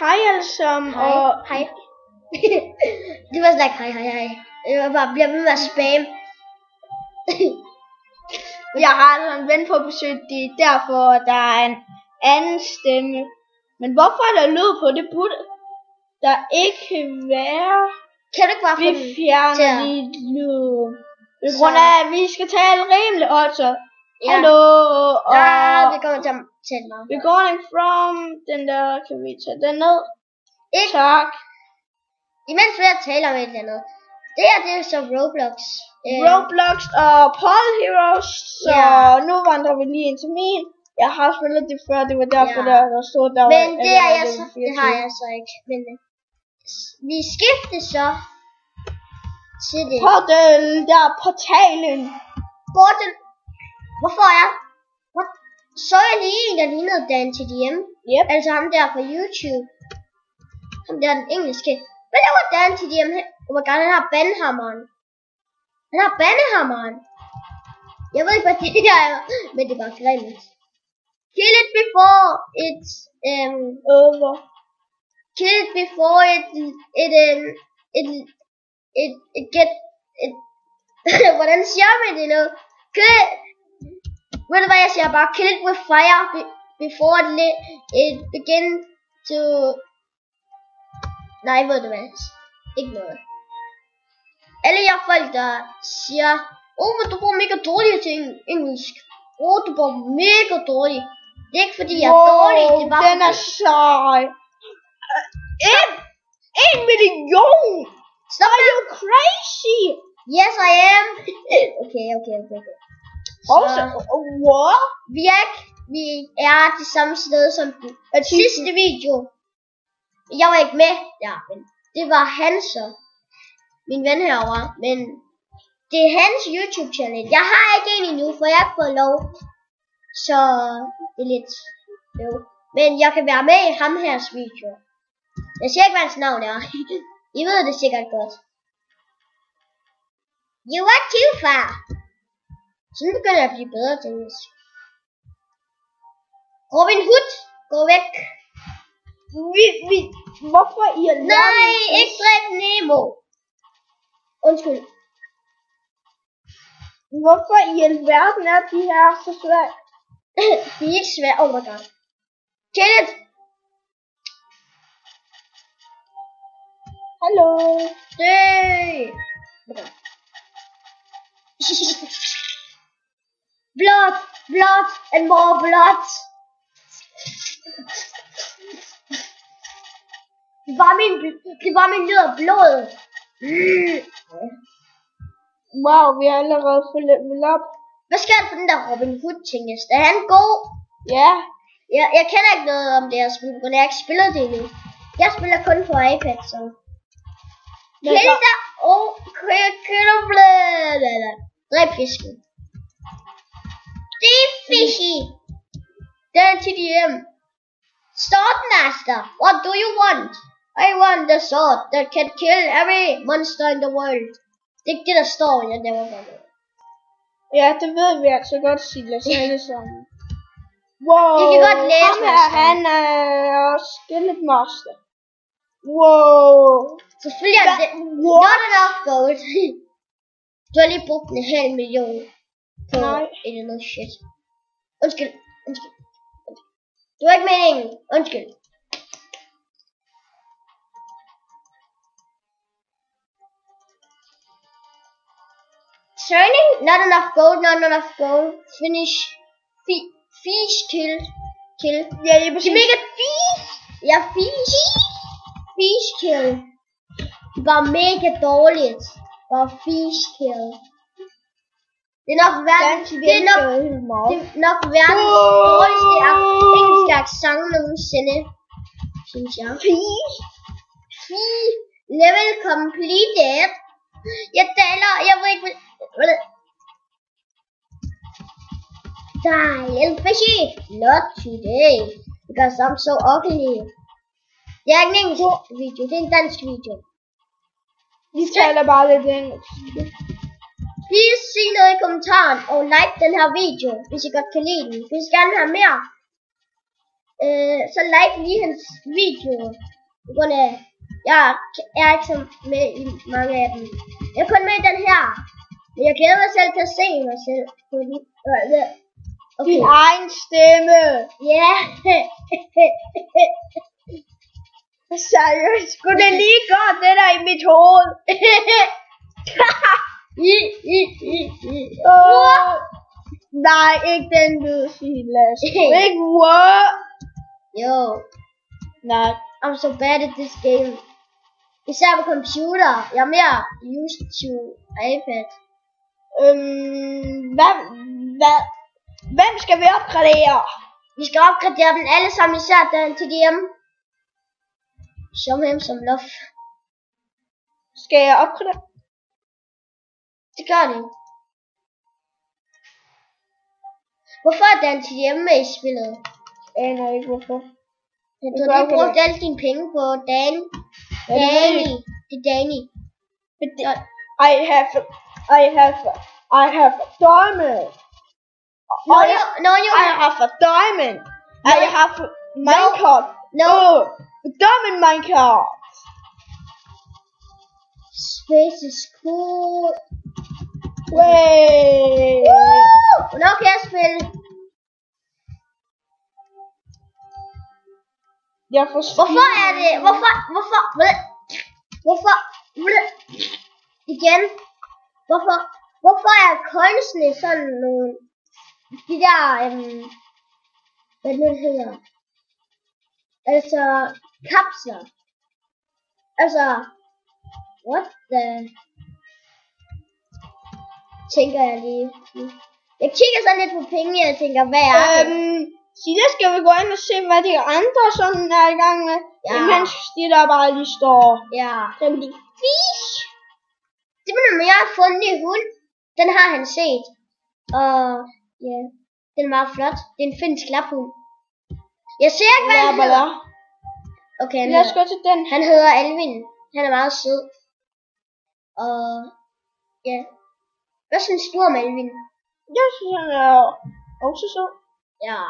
Hej alle sammen, Hej. og Hej. Det var slet ikke hej. Det var bare bliver ved med at spam. jeg har altså en ven på besøg, det er derfor, der er en anden stemme. Men hvorfor er der lyd på? Det burde der ikke være. Kan du ikke bare få Vi den fjerner til at- lige lyd. På grund af, at vi skal tale rimelig højt, så. Ja. Hallo, og vi kommer til at tælle meget. recording from den der, kan vi tage den ned? Ikke? Tak. Imens vi taler om et eller andet. Det er så Roblox. Roblox og Paul Heroes, så Ja. nu vandrer vi lige ind til min. Jeg har spillet det før, det var derfor, Ja. der stod der. Men det er jeg så, det 24. har jeg så ikke. Men vi skifter så til det. Portal, der er portalen. Portal. Hvorfor er? Så jeg lige en, der lignede Dan til DM. Yep. Altså ham der fra YouTube. Ham der den engelske. Hvad laver Dan til DM? Oh my god, han har bandhammeren. Han har bandehammeren. Jeg ved ikke, hvad det er, men det er bare grimt. Kill it before it's Over. kill it before it get hvordan siger man det nu? Ved du hvad jeg siger bare? Kill it with fire before it begin to. Nej, ved du hvad? Ikke noget. Alle jer folk der siger, men du bruger mega dårligt til engelsk. Du bruger mega dårligt. Det er ikke fordi jeg er dårlig, det er bare den er sej. En million! Stop Are you crazy? Yes, I am. Okay. Også, what? Vi er det samme sted som den sidste video. Jeg var ikke med der, men det var han så. Min ven herovre, men det er hans YouTube channel. Jeg har ikke en endnu, for jeg har ikke fået lov. Så det er lidt men jeg kan være med i ham hers video. Jeg siger ikke, hvad hans navn er. I ved det sikkert godt. You are too far. Sådan begynder jeg at blive bedre til engelsk. Robin Hood, gå væk. Hvorfor i alverden? Nej, ikke dræb Nemo. Undskyld. Hvorfor i alverden er de her så svære? De er ikke svære. Oh my god. Kill it. Hallo. Dø. Blood and more blood. Det var min lyd af blod. Wow, vi har allerede fået level op. Hvad sker der for den der Robin Hood ting? Er han god? Ja. Jeg kender ikke noget om det her spil, men jeg har ikke spillet det endnu. Jeg spiller kun på iPad, så. Kill dig! Dræb fisken. Det er fishy. Den er TDM. Swordmaster, what do you want? I want the sword that can kill every monster in the world. Det er ikke det, der står i den der måde. Ja, det ved vi altså godt, Silas alle sammen. Wow, I kan godt læse, ham her, han er Skeleton Master. Wow. Selvfølgelig er det not enough gold. Du har lige brugt en halv million på et eller andet shit. Undskyld. Det var ikke meningen. Undskyld. Turning, not enough gold. Finish. Fish kill. Ja, det er præcis. Mega fish. Ja, fish kill. Det var mega dårligt. Bare fish kill. Det er nok verdens dårligste engelske accent nogensinde, synes jeg. Level completed. Jeg ved ikke hvad. Die, fishy. Not today, because I'm so ugly. Det er ikke en engelsk video, det er en dansk video. Vi taler bare lidt engelsk. Please sig noget i kommentaren og like den her video, hvis I godt kan lide den. Hvis I gerne vil have mere. så like lige hans video. På grund af, jeg er ikke så med i mange af dem. Jeg er kun med i den her. Men jeg glæder mig selv til at se mig selv på den. Okay. Din egen stemme. Ja. Seriøst, skulle det lige gå det der i mit hoved? Nej, ikke den lyd, Silas. Ikke what? Jo. Nej. I'm so bad at this game. Især på computer. Jeg er mere used to iPad. Hvem skal vi opgradere? Vi skal opgradere dem alle sammen, især den til DM. Som ham som love. Skal jeg opgradere? Det gør det. Hvorfor er Dan til hjemme med i spillet? Jeg aner ikke hvorfor. Du har lige brugt alle dine penge på Danny. Det er Danny. I have a diamond. I have a diamond. I have a minecart. No. A diamond minecart. Space is cool. Wait. Nå kan jeg spille. Hvorfor er det? Hvorfor? Igen. Hvorfor er coinsene sådan nogle, de der, hvad det hedder? Altså, kapsler. Altså, what the? Tænker jeg lige. Jeg kigger sådan lidt på penge, og jeg tænker, hvad er det? Silas, skal vi gå ind og se, hvad de andre sådan er i gang med? Ja. Imens de der bare lige står. Ja. Så vil de fish. Det var noget, jeg har fundet i hund. Den har han set. Og ja, den er meget flot. Det er en finsk laphund. Jeg ser ikke, hvad han hedder. Okay, lad os gå til den. Han hedder Alvin. Han er meget sød. Og ja. Hvad synes du om Alvin? Jeg synes, han er også sød. Ja.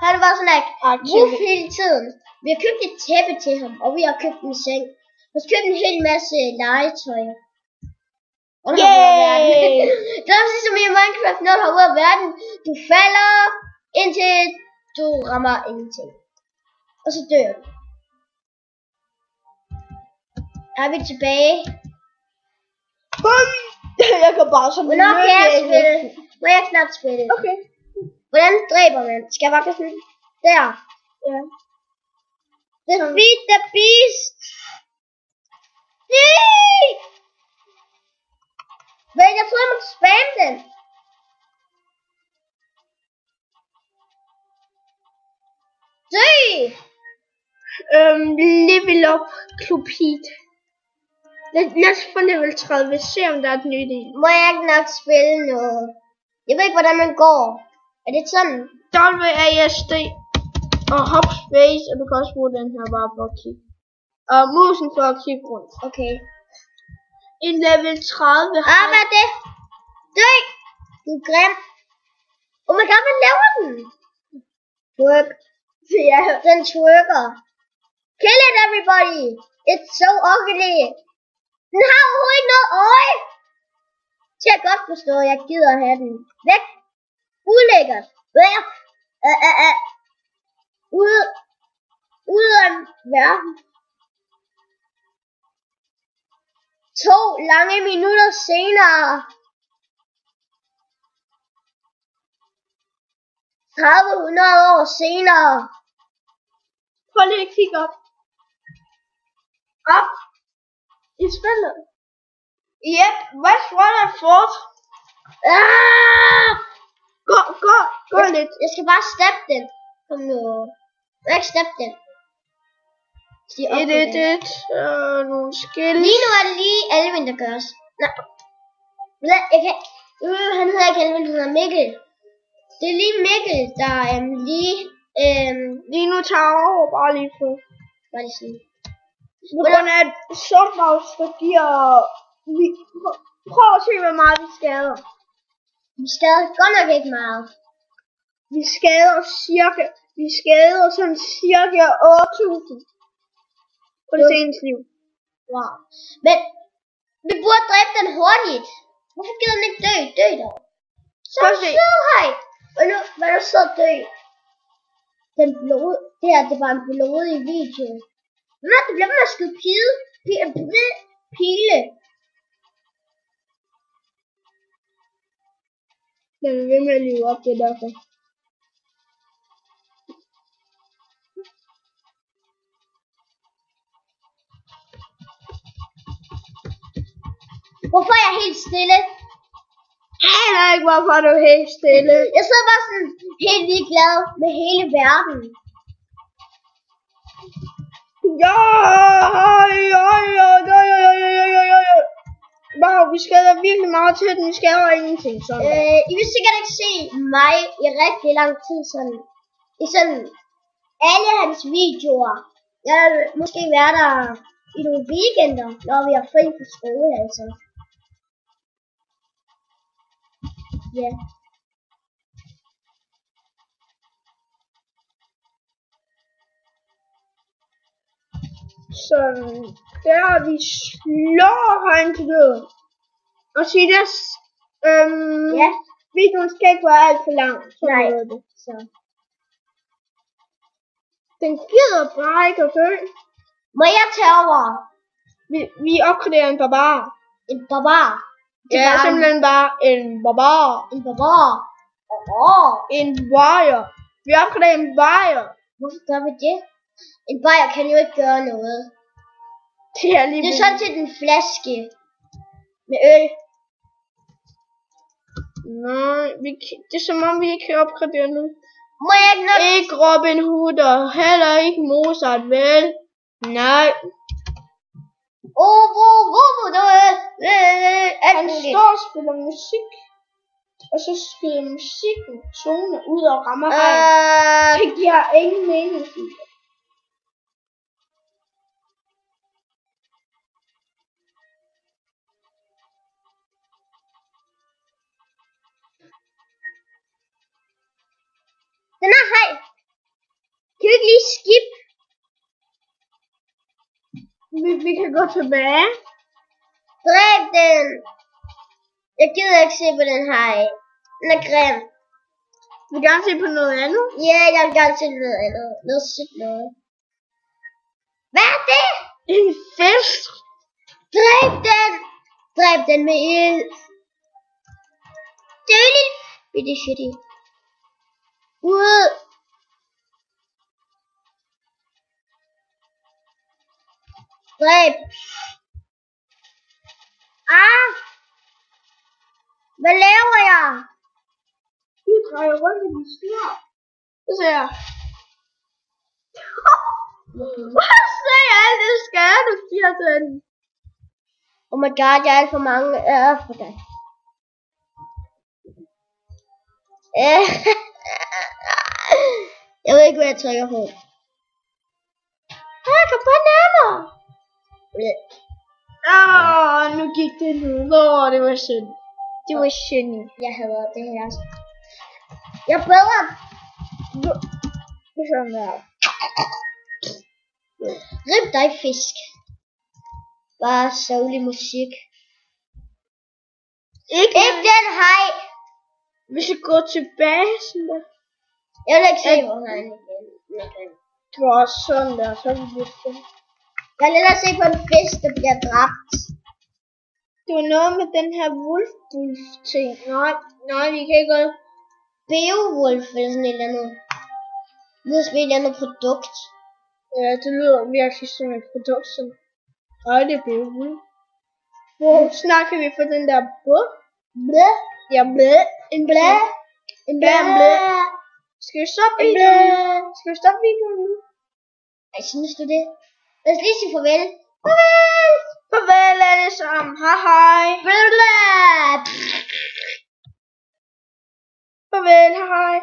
Han var sådan en ruf hele tiden. Vi har købt et tæppe til ham, og vi har købt en seng. Vi har købt en hel masse legetøj. Det er også som i Minecraft, når du har ude af verden. Du falder, indtil du rammer ingenting. Og så dør du. Er vi tilbage? Jeg kan bare sådan hvornår kan jeg spille? Må jeg knap spille? Okay. Hvordan dræber man? Skal jeg bare gøre sådan? Der. Ja. Defeat the beast. Nej! Men jeg tror, jeg må spamme den. Se! Level up Klopit. Lad os få level 30. Se om der er et nyt i. Må jeg ikke nok spille noget? Jeg ved ikke, hvordan man går. Er det sådan? WASD og hop space, og du kan også bruge den her bare for at kigge. Og musen for at kigge rundt. Okay. En level 30. Hvad er det? Dø! Du er grim. Oh my god, hvad laver den? Twerk. Ja. Den twerker. Kill it, everybody. It's so ugly. Den har overhovedet ikke noget øje. Så jeg godt forstå, jeg gider at have den. Væk. Ulækkert. Ude af verden. 2 lange minutter senere. 30 år senere. Prøv lige at kigge op. Op. I spillet. Yep, what's what I thought? Gå lidt. Jeg skal bare steppe den. Kom nu. Jeg ikke steppe den. Nogle skills. Lige nu er det lige Alvin, der gør os. Nej. Jeg kan. Han hedder ikke Alvin, han hedder Mikkel. Det er lige Mikkel, der lige nu tager over bare lige for. Bare lige sådan. På grund af Submouse, der giver. Prøv at se, hvor meget vi skader. Vi skader godt nok ikke meget. Vi skader cirka. Vi skader sådan cirka 8.000 på det seneste liv. Wow. Men vi burde dræbe den hurtigt. Hvorfor gider den ikke dø? Dø dog. Så er sød, hej. Hvad er så dø? Den blod. Det var en blodig video. Hvad? Det bliver med at skyde pile. Den er ved med at leve op, det er derfor. Hvorfor er jeg helt stille? Jeg aner ikke, hvorfor du er helt stille. Jeg sidder bare sådan helt ligeglad med hele verden. Wow, vi skader virkelig meget til den. Vi skader ingenting sådan. I vil sikkert ikke se mig i rigtig lang tid sådan. I sådan alle hans videoer. Jeg vil måske være der i nogle weekender, når vi har fri på skole, altså. Ja. Sådan der vi slår han til døden. Og sige det, Ja. videoen skal ikke være alt for lang. Nej. Det. Så. Den gider bare ikke at dø. Må jeg tage over? Vi opgraderer en barbar. En barbar? Det er simpelthen bare en barbar. En barbar? En wire. Vi opgraderer en wire. Hvorfor gør vi det? En bajer kan jo ikke gøre noget. Det er lige det er sådan set en flaske med øl. Nej, det er som om vi ikke kan opgradere nu. Må jeg ikke nok? Ikke Robin Hood og heller ikke Mozart, vel? Nej. Han står og spiller musik. Og så skyder musikken zone ud og rammer regn. Det giver ingen mening. Den er hej. Kan vi ikke lige skip? Vi kan gå tilbage. Dræb den. Jeg gider ikke se på den hej. Den er grim. Du vil gerne se på noget andet? Ja, jeg vil gerne se noget andet. Noget sødt noget. Hvad er det? En fisk. Dræb den. Dræb den med ild. Det er jo lidt bitte shitty. Ud. Dræb. Hvad laver jeg? Du drejer rundt i din styr. Så ser jeg. Hvad ser jeg alt det skade, du giver til den? Oh my god, jeg er alt for mange for dig. Jeg ved ikke, hvad jeg trykker på. Kom bare nærmere. Nu gik det ned. Det var synd. Det var synd. Jeg hader det her. Jeg er bedre. Sådan der. Rip dig, fisk. Bare sørgelig musik. Ikke den hej. Vi skal gå tilbage sådan der. Jeg vil ikke se på hegn igen. Det var også sådan der, så vi lidt det. Jeg vil hellere se på en fisk, der bliver dræbt. Det var noget med den her wolf ting. Nej, vi kan ikke gøre. Beowulf eller sådan et eller andet. Det lyder som et eller andet produkt. Ja, det lyder virkelig som et produkt, som... Nej, det er Beowulf. Hvor snakker vi for den der bød? Blæ. Ja, blæ. En blæ. En blæ. Blæ. Skal vi stoppe videoen? Skal vi stoppe videoen nu? Ej, synes du det? Lad os lige sige farvel. Farvel! Farvel alle sammen. Hej hej. Farvel! Farvel, hej hej.